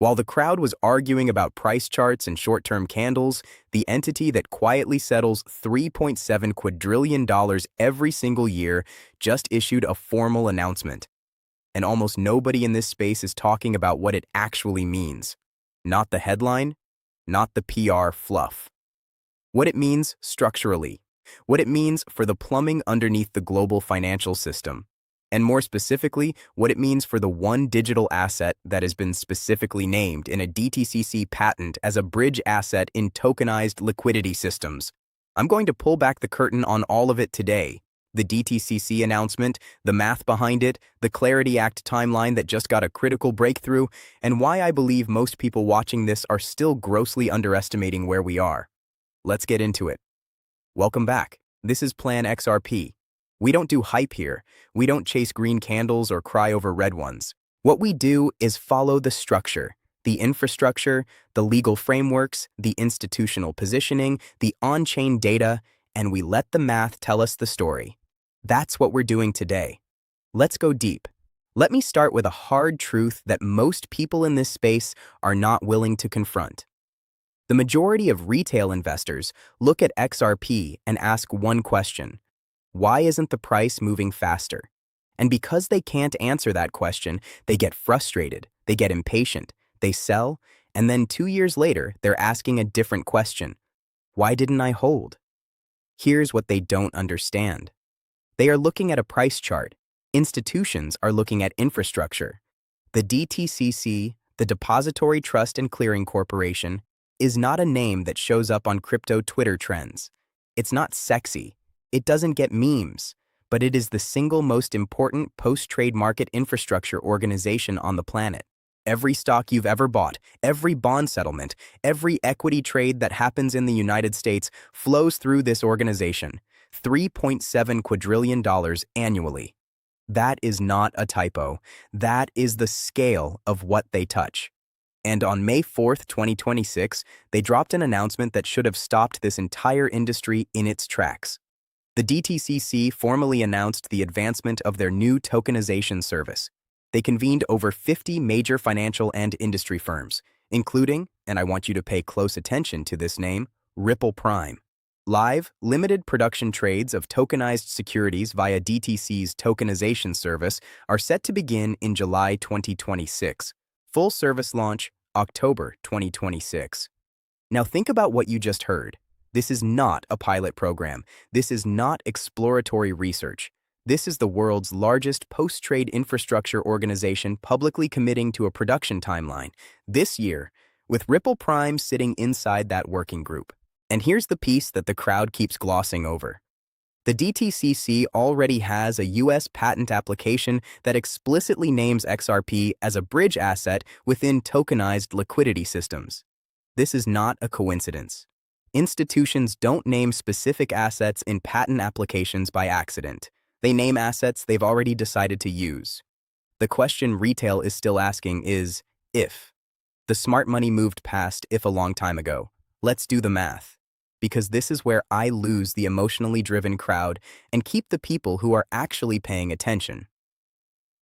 While the crowd was arguing about price charts and short-term candles, the entity that quietly settles $3.7 quadrillion every single year just issued a formal announcement. And almost nobody in this space is talking about what it actually means. Not the headline, not the PR fluff. What it means structurally. What it means for the plumbing underneath the global financial system. And more specifically, what it means for the one digital asset that has been specifically named in a DTCC patent as a bridge asset in tokenized liquidity systems. I'm going to pull back the curtain on all of it today. The DTCC announcement, the math behind it, the Clarity Act timeline that just got a critical breakthrough, and why I believe most people watching this are still grossly underestimating where we are. Let's get into it. Welcome back. This is Plan XRP. We don't do hype here. We don't chase green candles or cry over red ones. What we do is follow the structure, the infrastructure, the legal frameworks, the institutional positioning, the on-chain data, and we let the math tell us the story. That's what we're doing today. Let's go deep. Let me start with a hard truth that most people in this space are not willing to confront. The majority of retail investors look at XRP and ask one question: why isn't the price moving faster? And because they can't answer that question, they get frustrated, they get impatient, they sell, and then 2 years later, they're asking a different question: why didn't I hold? Here's what they don't understand. They are looking at a price chart. Institutions are looking at infrastructure. The DTCC, the Depository Trust and Clearing Corporation, is not a name that shows up on crypto Twitter trends. It's not sexy. It doesn't get memes, but it is the single most important post-trade market infrastructure organization on the planet. Every stock you've ever bought, every bond settlement, every equity trade that happens in the United States flows through this organization. $3.7 quadrillion annually. That is not a typo. That is the scale of what they touch. And on May 4th, 2026, they dropped an announcement that should have stopped this entire industry in its tracks. The DTCC formally announced the advancement of their new tokenization service. They convened over 50 major financial and industry firms, including, and I want you to pay close attention to this name, Ripple Prime. Live, limited production trades of tokenized securities via DTC's tokenization service are set to begin in July 2026. Full service launch, October 2026. Now think about what you just heard. This is not a pilot program. This is not exploratory research. This is the world's largest post-trade infrastructure organization publicly committing to a production timeline this year, with Ripple Prime sitting inside that working group. And here's the piece that the crowd keeps glossing over. The DTCC already has a U.S. patent application that explicitly names XRP as a bridge asset within tokenized liquidity systems. This is not a coincidence. Institutions don't name specific assets in patent applications by accident. They name assets they've already decided to use. The question retail is still asking is, if. The smart money moved past if a long time ago. Let's do the math. Because this is where I lose the emotionally driven crowd and keep the people who are actually paying attention.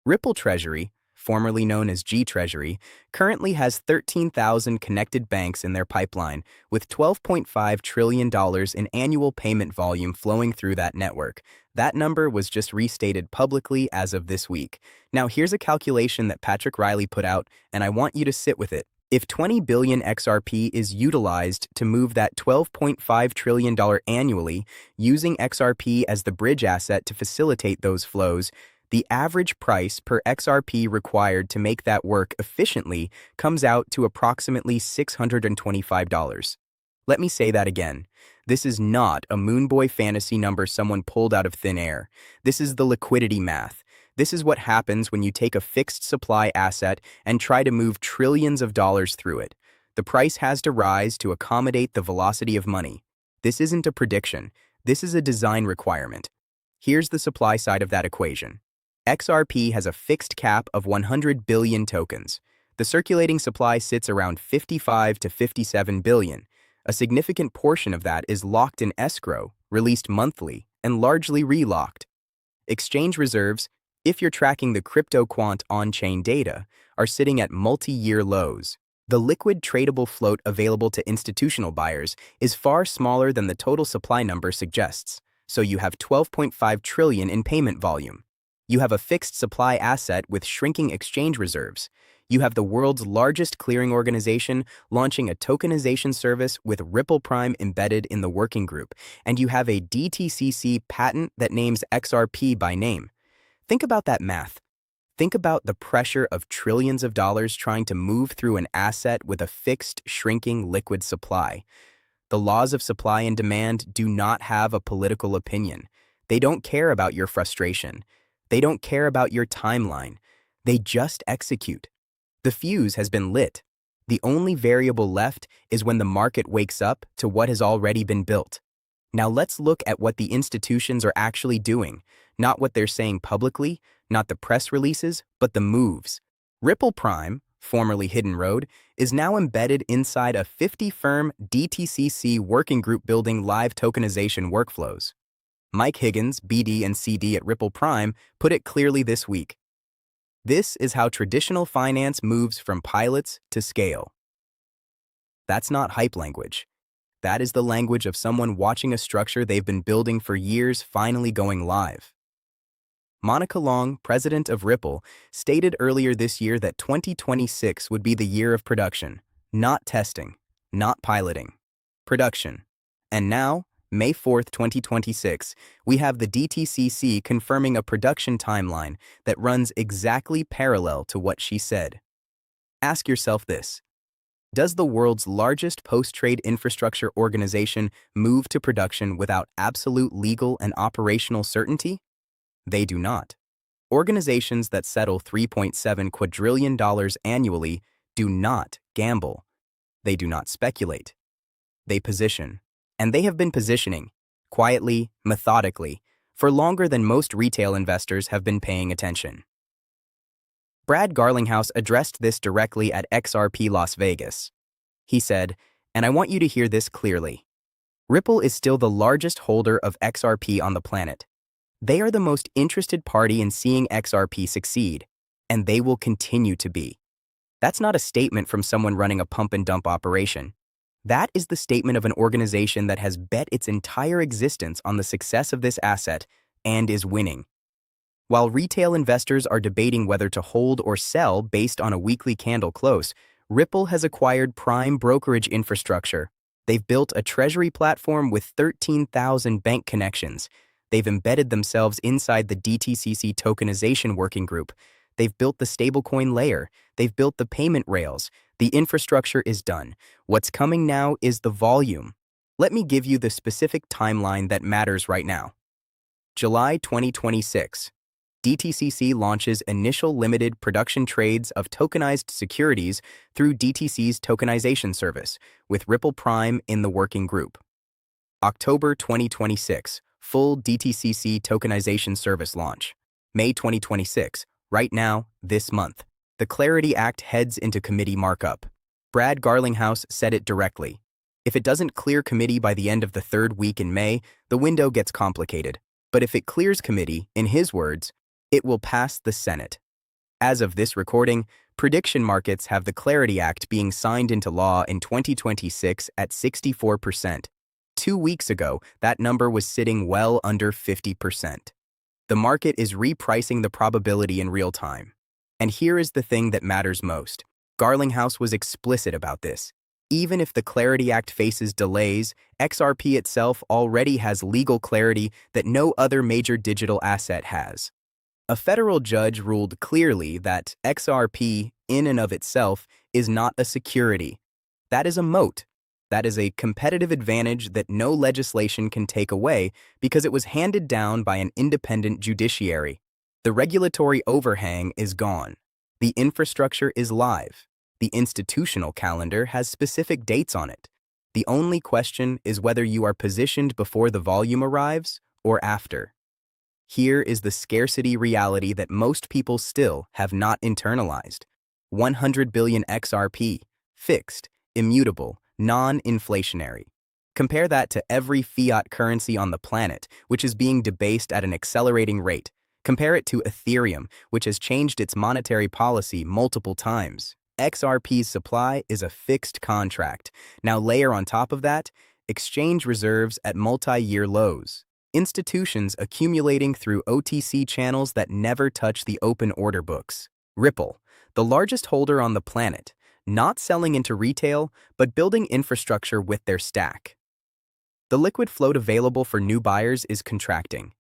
Ripple Treasury, formerly known as G Treasury, currently has 13,000 connected banks in their pipeline, with $12.5 trillion in annual payment volume flowing through that network. That number was just restated publicly as of this week. Now here's a calculation that Patrick Riley put out, and I want you to sit with it. If 20 billion XRP is utilized to move that $12.5 trillion annually, using XRP as the bridge asset to facilitate those flows, the average price per XRP required to make that work efficiently comes out to approximately $625. Let me say that again. This is not a Moonboy fantasy number someone pulled out of thin air. This is the liquidity math. This is what happens when you take a fixed supply asset and try to move trillions of dollars through it. The price has to rise to accommodate the velocity of money. This isn't a prediction. This is a design requirement. Here's the supply side of that equation. XRP has a fixed cap of 100 billion tokens. The circulating supply sits around 55 to 57 billion. A significant portion of that is locked in escrow, released monthly, and largely relocked. Exchange reserves, if you're tracking the crypto quant on-chain data, are sitting at multi-year lows. The liquid tradable float available to institutional buyers is far smaller than the total supply number suggests, so you have 12.5 trillion in payment volume. You have a fixed supply asset with shrinking exchange reserves. You have the world's largest clearing organization launching a tokenization service with Ripple Prime embedded in the working group, and you have a DTCC patent that names XRP by name. Think about that math. Think about the pressure of trillions of dollars trying to move through an asset with a fixed, shrinking liquid supply. The laws of supply and demand do not have a political opinion. They don't care about your frustration. They don't care about your timeline. They just execute. The fuse has been lit. The only variable left is when the market wakes up to what has already been built. Now let's look at what the institutions are actually doing, not what they're saying publicly, not the press releases, but the moves. Ripple Prime, formerly Hidden Road, is now embedded inside a 50-firm DTCC working group building live tokenization workflows. Mike Higgins, BD and CD at Ripple Prime, put it clearly this week. This is how traditional finance moves from pilots to scale. That's not hype language. That is the language of someone watching a structure they've been building for years finally going live. Monica Long, president of Ripple, stated earlier this year that 2026 would be the year of production, not testing, not piloting. Production. And now, May 4th, 2026, we have the DTCC confirming a production timeline that runs exactly parallel to what she said. Ask yourself this. Does the world's largest post-trade infrastructure organization move to production without absolute legal and operational certainty? They do not. Organizations that settle $3.7 quadrillion annually do not gamble. They do not speculate. They position. And they have been positioning, quietly, methodically, for longer than most retail investors have been paying attention. Brad Garlinghouse addressed this directly at XRP Las Vegas. He said, and I want you to hear this clearly. Ripple is still the largest holder of XRP on the planet. They are the most interested party in seeing XRP succeed, and they will continue to be. That's not a statement from someone running a pump and dump operation. That is the statement of an organization that has bet its entire existence on the success of this asset and is winning. While retail investors are debating whether to hold or sell based on a weekly candle close, Ripple has acquired prime brokerage infrastructure. They've built a treasury platform with 13,000 bank connections. They've embedded themselves inside the DTCC tokenization working group. They've built the stablecoin layer. They've built the payment rails. The infrastructure is done. What's coming now is the volume. Let me give you the specific timeline that matters right now. July 2026. DTCC launches initial limited production trades of tokenized securities through DTC's tokenization service, with Ripple Prime in the working group. October 2026, full DTCC tokenization service launch. May 2026, right now, this month. The Clarity Act heads into committee markup. Brad Garlinghouse said it directly. If it doesn't clear committee by the end of the third week in May, the window gets complicated. But if it clears committee, in his words, it will pass the Senate. As of this recording, prediction markets have the Clarity Act being signed into law in 2026 at 64%. 2 weeks ago, that number was sitting well under 50%. The market is repricing the probability in real time. And here is the thing that matters most. Garlinghouse was explicit about this. Even if the Clarity Act faces delays, XRP itself already has legal clarity that no other major digital asset has. A federal judge ruled clearly that XRP, in and of itself, is not a security. That is a moat. That is a competitive advantage that no legislation can take away because it was handed down by an independent judiciary. The regulatory overhang is gone. The infrastructure is live. The institutional calendar has specific dates on it. The only question is whether you are positioned before the volume arrives or after. Here is the scarcity reality that most people still have not internalized. 100 billion XRP, fixed, immutable, non-inflationary. Compare that to every fiat currency on the planet, which is being debased at an accelerating rate. Compare it to Ethereum, which has changed its monetary policy multiple times. XRP's supply is a fixed contract. Now layer on top of that, exchange reserves at multi-year lows. Institutions accumulating through OTC channels that never touch the open order books. Ripple, the largest holder on the planet, not selling into retail, but building infrastructure with their stack. The liquid float available for new buyers is contracting.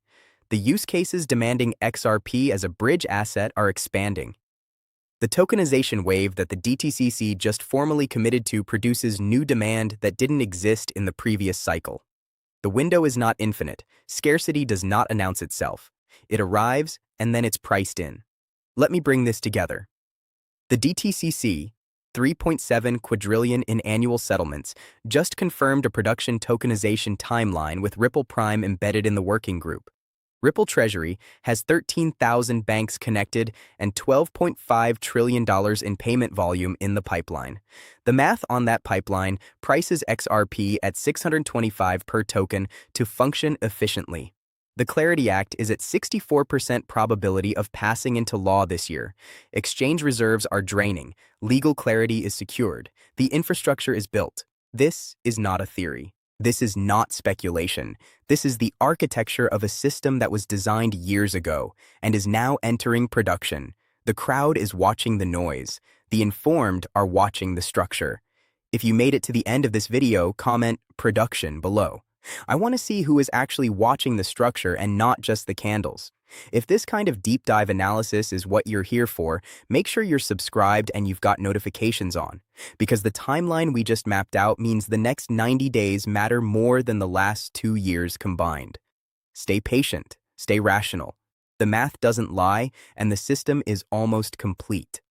The use cases demanding XRP as a bridge asset are expanding. The tokenization wave that the DTCC just formally committed to produces new demand that didn't exist in the previous cycle. The window is not infinite. Scarcity does not announce itself. It arrives, and then it's priced in. Let me bring this together. The DTCC, 3.7 quadrillion in annual settlements, just confirmed a production tokenization timeline with Ripple Prime embedded in the working group. Ripple Treasury has 13,000 banks connected and $12.5 trillion in payment volume in the pipeline. The math on that pipeline prices XRP at 625 per token to function efficiently. The Clarity Act is at 64% probability of passing into law this year. Exchange reserves are draining. Legal clarity is secured. The infrastructure is built. This is not a theory. This is not speculation. This is the architecture of a system that was designed years ago and is now entering production. The crowd is watching the noise. The informed are watching the structure. If you made it to the end of this video, comment production below. I want to see who is actually watching the structure and not just the candles. If this kind of deep dive analysis is what you're here for, make sure you're subscribed and you've got notifications on, because the timeline we just mapped out means the next 90 days matter more than the last 2 years combined. Stay patient, stay rational. The math doesn't lie, and the system is almost complete.